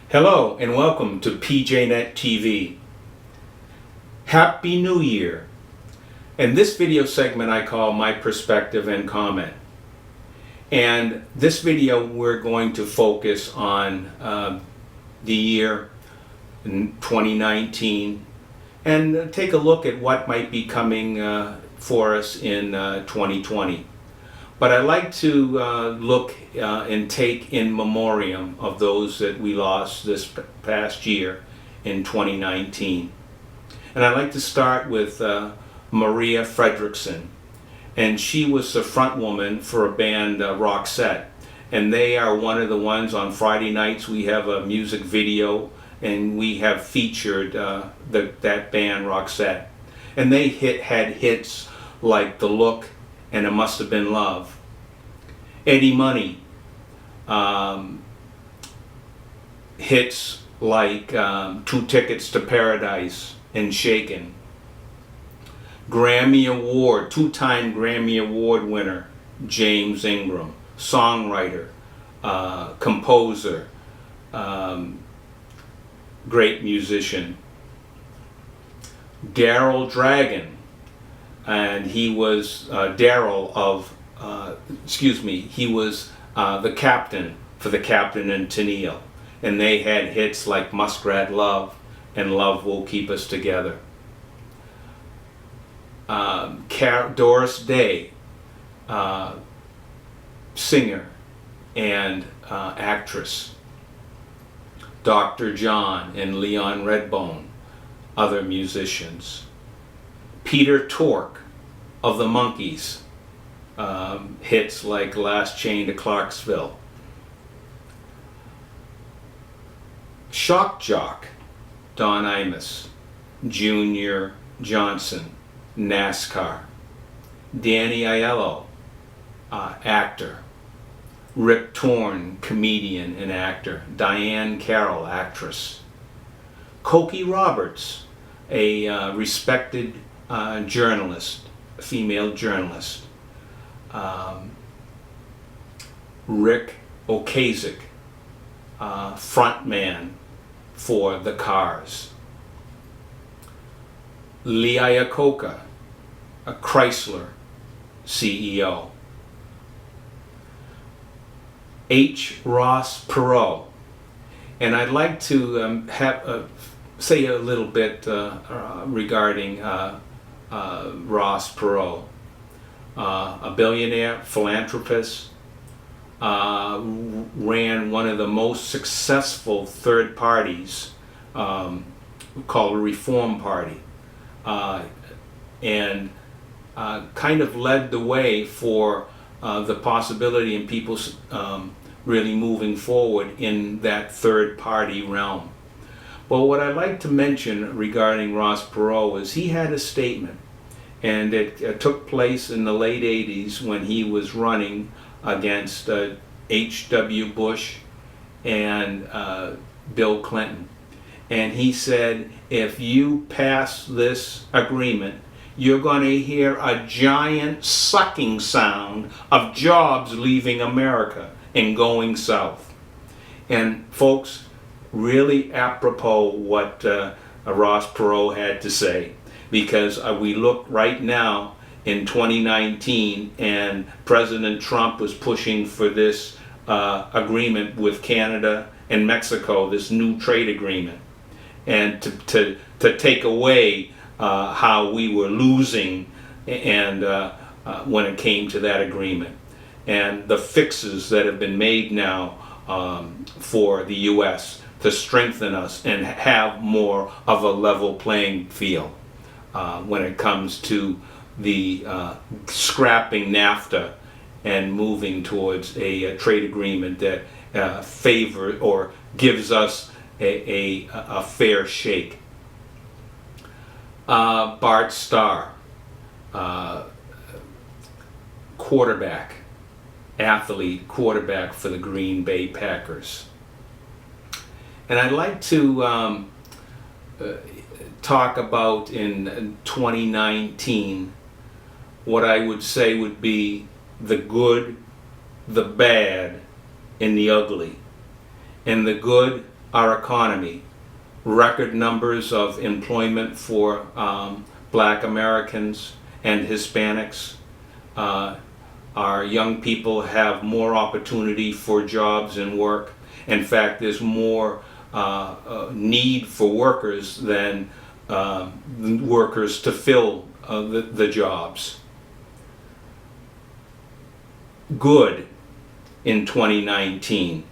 Hello and welcome to PJNet TV. Happy New Year! And this video segment I call My Perspective and Comment. And this video we're going to focus on the year 2019 and take a look at what might be coming for us in 2020. But I like to look and take in memoriam of those that we lost this past year in 2019. And I'd like to start with Maria Fredriksson. And she was the front woman for a band, Roxette. And they are one of the ones on Friday nights we have a music video and we have featured that band, Roxette. And they had hits like The Look and It Must Have Been Love. Eddie Money, hits like Two Tickets to Paradise and Shaken. Grammy Award, two-time Grammy Award winner, James Ingram, songwriter, composer, great musician. Daryl Dragon, and he was Daryl of he was the captain for the Captain and Tennille, and they had hits like Muskrat Love and Love Will Keep Us Together. Doris Day, singer and actress. Dr. John and Leon Redbone, other musicians. Peter Tork of the Monkees, hits like Last Chain to Clarksville. Shock Jock, Don Imus. Junior Johnson, NASCAR. Danny Aiello, actor. Rip Torn, comedian and actor. Diane Carroll, actress. Cokie Roberts, a respected journalist, female journalist. Rick Ocasek, frontman for The Cars. Lee Iacocca, a Chrysler CEO. H. Ross Perot, and I'd like to say a little bit regarding Ross Perot. A billionaire, philanthropist, ran one of the most successful third parties called Reform Party, and kind of led the way for the possibility in people really moving forward in that third party realm. But what I'd like to mention regarding Ross Perot is he had a statement, and it took place in the late 80s when he was running against H.W. Bush and Bill Clinton. And he said, if you pass this agreement, you're going to hear a giant sucking sound of jobs leaving America and going south. And folks, really apropos what Ross Perot had to say. Because we look right now in 2019 and President Trump was pushing for this agreement with Canada and Mexico, this new trade agreement, and to take away how we were losing and when it came to that agreement. And the fixes that have been made now for the U.S. to strengthen us and have more of a level playing field. When it comes to the scrapping NAFTA and moving towards a trade agreement that favors or gives us a fair shake. Bart Starr, athlete quarterback for the Green Bay Packers. And I'd like to talk about in 2019 what I would say would be the good, the bad, and the ugly. And the good our economy. Record numbers of employment for Black Americans and Hispanics. Our young people have more opportunity for jobs and work. In fact, there's more need for workers than workers to fill the jobs. Good in 2019.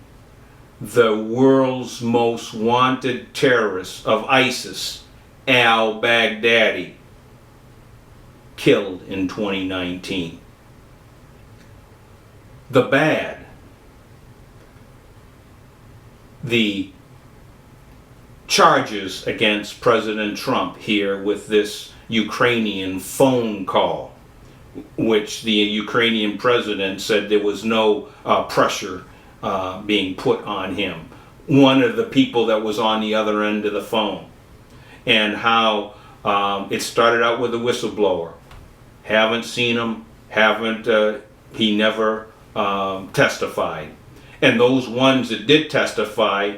The world's most wanted terrorist of ISIS, al-Baghdadi, killed in 2019. The bad. The charges against President Trump here with this Ukrainian phone call, which the Ukrainian president said there was no pressure being put on him. One of the people that was on the other end of the phone. And how it started out with a whistleblower. Haven't seen him, he never testified. And those ones that did testify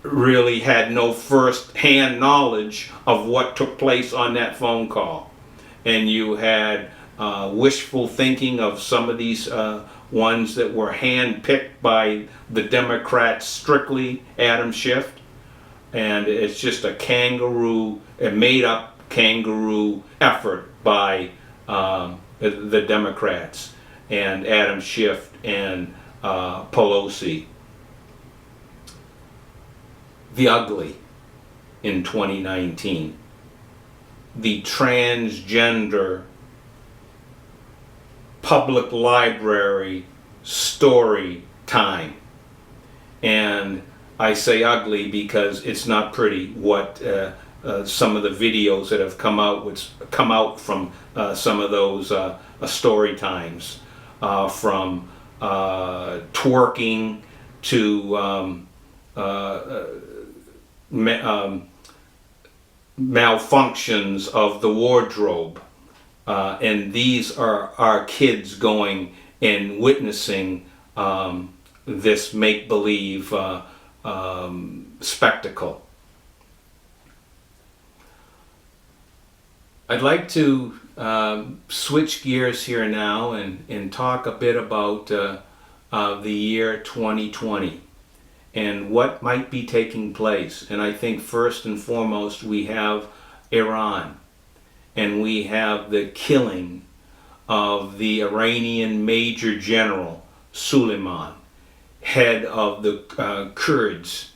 really had no first-hand knowledge of what took place on that phone call. And you had wishful thinking of some of these ones that were hand-picked by the Democrats strictly, Adam Schiff. And it's just a made-up kangaroo effort by the Democrats and Adam Schiff and Pelosi. The ugly in 2019. The transgender public library story time. And I say ugly because it's not pretty what some of the videos that have come out from some of those story times, from twerking to malfunctions of the wardrobe, and these are our kids going and witnessing this make-believe spectacle. I'd like to switch gears here now and talk a bit about the year 2020 and what might be taking place. And I think first and foremost we have Iran, and we have the killing of the Iranian Major General Soleimani, head of the Kurds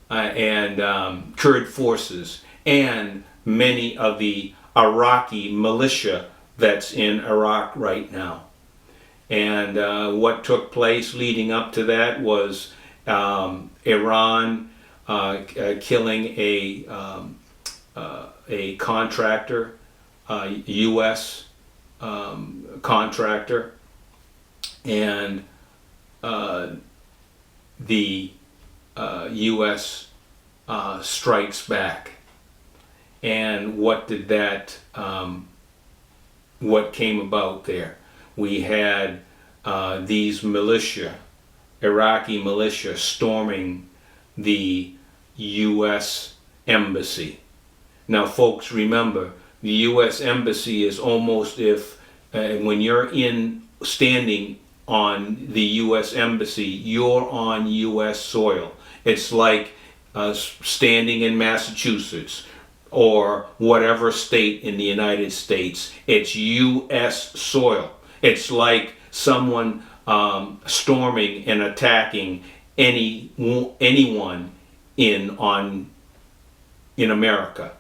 and Kurd forces, and many of the Iraqi militia that's in Iraq right now. And what took place leading up to that was Iran killing a contractor, U.S. Contractor, and the U.S. strikes back. And what did that, what came about there? We had these militia, Iraqi militia, storming the U.S. Embassy. Now folks, remember, the U.S. Embassy is almost if, when you're standing on the U.S. Embassy, you're on U.S. soil. It's like standing in Massachusetts or whatever state in the United States. It's U.S. soil. It's like someone storming and attacking anyone in America.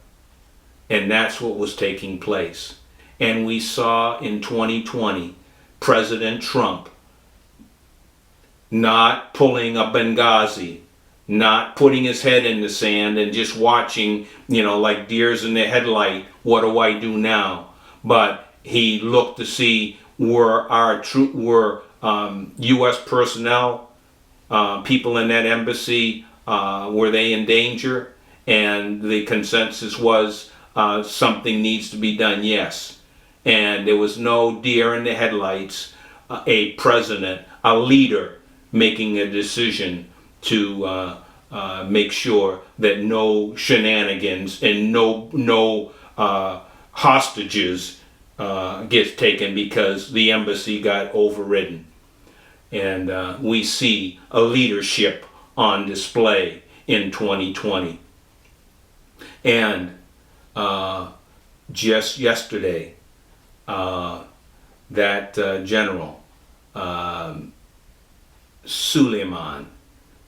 And that's what was taking place. And we saw in 2020 President Trump not pulling a Benghazi, not putting his head in the sand and just watching, like deers in the headlight, what do I do now? But he looked to see were U.S. personnel, people in that embassy, were they in danger? And the consensus was something needs to be done, yes. And there was no deer in the headlights, a president, a leader making a decision to make sure that no shenanigans and no hostages gets taken because the embassy got overridden. And we see a leadership on display in 2020. And just yesterday, that general, Suleiman,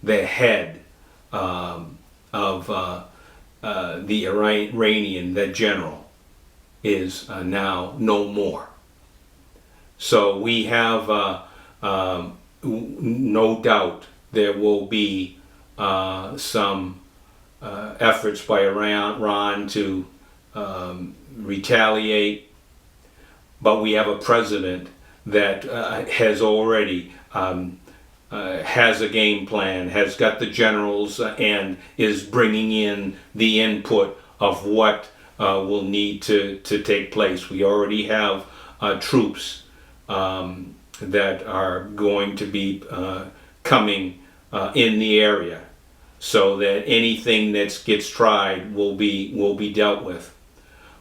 the head of the Iranian, the general, is now no more. So we have no doubt there will be some efforts by Iran to retaliate, but we have a president that has already has a game plan, has got the generals, and is bringing in the input of what will need to take place. We already have troops that are going to be coming in the area, so that anything that gets tried will be dealt with.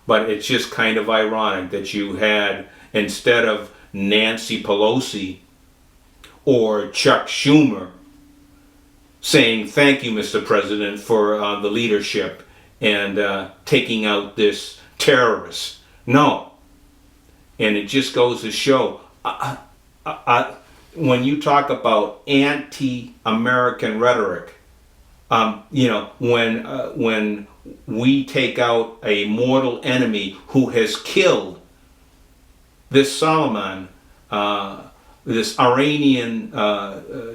But it's just kind of ironic that you had, instead of Nancy Pelosi or Chuck Schumer saying thank you, Mr. President, for the leadership and taking out this terrorist. No. And it just goes to show, when you talk about anti-American rhetoric, when we take out a mortal enemy who has killed this Solomon, this Iranian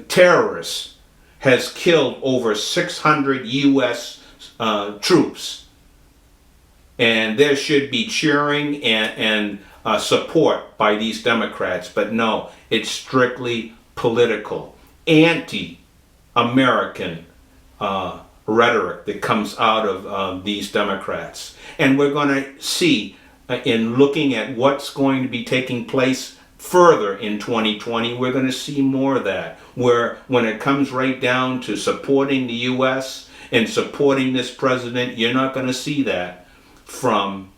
terrorist, has killed over 600 U.S. Troops. And there should be cheering and support by these Democrats. But no, it's strictly political, anti-American rhetoric that comes out of these Democrats. And we're going to see, in looking at what's going to be taking place further in 2020, we're going to see more of that, where when it comes right down to supporting the U.S. and supporting this president, you're not going to see that from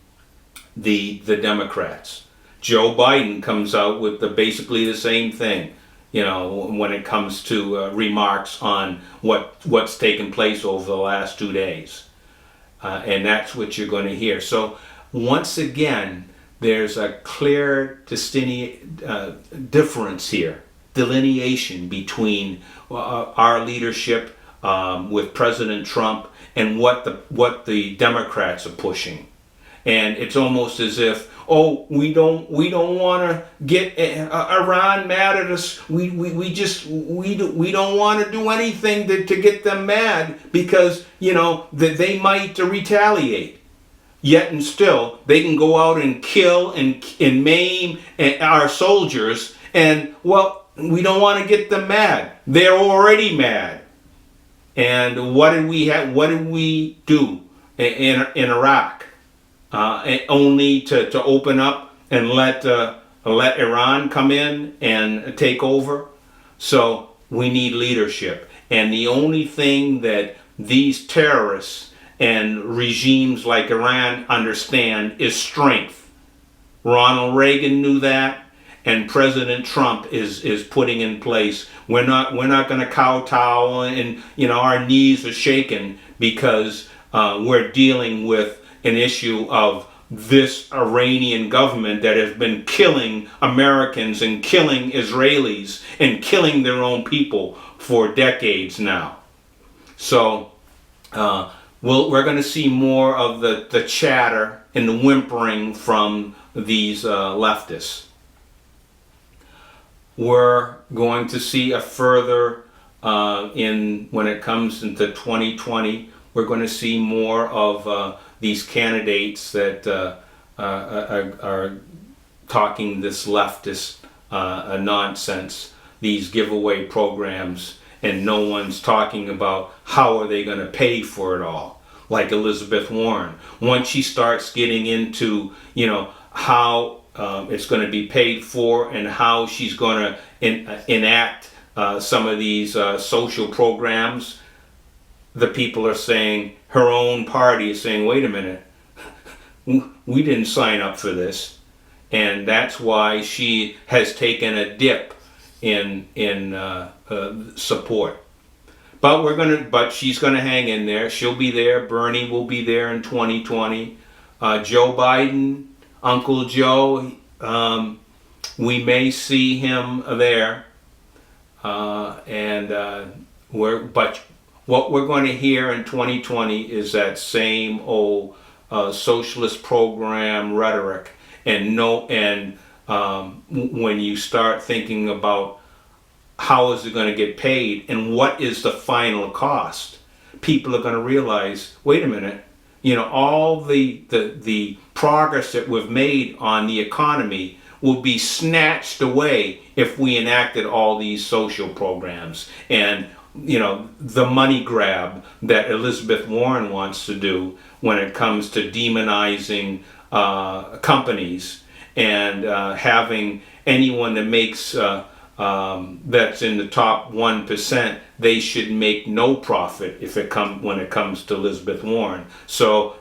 the Democrats. Joe Biden comes out with basically the same thing, when it comes to remarks on what's taken place over the last 2 days. And that's what you're going to hear. So once again, there's a clear difference here, delineation between our leadership with President Trump and what the Democrats are pushing. And it's almost as if, we don't want to get Iran mad at us. We don't want to do anything to get them mad because that they might retaliate. Yet and still, they can go out and kill and maim our soldiers, and we don't want to get them mad. They're already mad. And what did we do in Iraq? Only to open up and let Iran come in and take over. So we need leadership, and the only thing that these terrorists and regimes like Iran understand is strength. Ronald Reagan knew that, and President Trump is putting in place. We're not going to kowtow, and our knees are shaking because we're dealing with an issue of this Iranian government that has been killing Americans and killing Israelis and killing their own people for decades now. So we're going to see more of the chatter and the whimpering from these leftists. We're going to see a further, when it comes into 2020, we're going to see more of these candidates that are talking this leftist nonsense, these giveaway programs, and no one's talking about how are they going to pay for it all. Like Elizabeth Warren, once she starts getting into how it's going to be paid for and how she's going to enact some of these social programs, the people are saying, her own party is saying, wait a minute, we didn't sign up for this. And that's why she has taken a dip in support. But she's gonna hang in there. She'll be there. Bernie will be there in 2020. Joe Biden, Uncle Joe, we may see him there. But what we're going to hear in 2020 is that same old socialist program rhetoric, when you start thinking about how is it going to get paid and what is the final cost, people are going to realize, wait a minute, all the progress that we've made on the economy will be snatched away if we enacted all these social programs. And the money grab that Elizabeth Warren wants to do when it comes to demonizing companies and having anyone that makes that's in the top 1%, they should make no profit when it comes to Elizabeth Warren. So,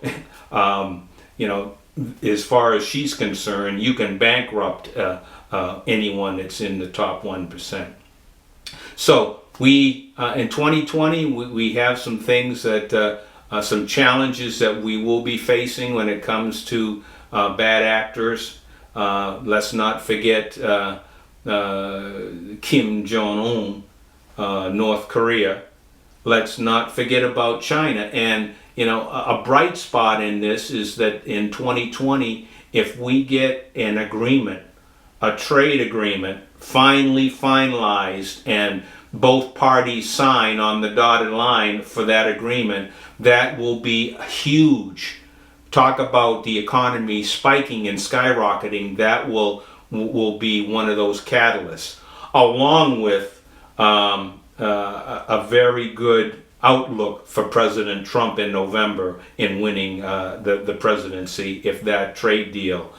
as far as she's concerned, you can bankrupt anyone that's in the top 1%. So we in 2020 we have some things that some challenges that we will be facing when it comes to bad actors. Let's not forget Kim Jong-un, North Korea. Let's not forget about China. And a bright spot in this is that in 2020, if we get an agreement, a trade agreement, finally finalized, and both parties sign on the dotted line for that agreement, that will be huge. Talk about the economy spiking and skyrocketing. That will be one of those catalysts, along with a very good outlook for President Trump in November in winning the presidency if that trade deal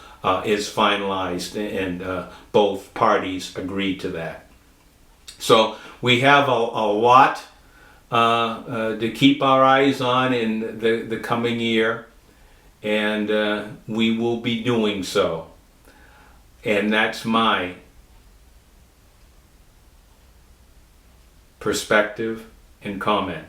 is finalized and both parties agree to that. So we have a lot to keep our eyes on in the coming year, and we will be doing so. And that's my perspective and comment.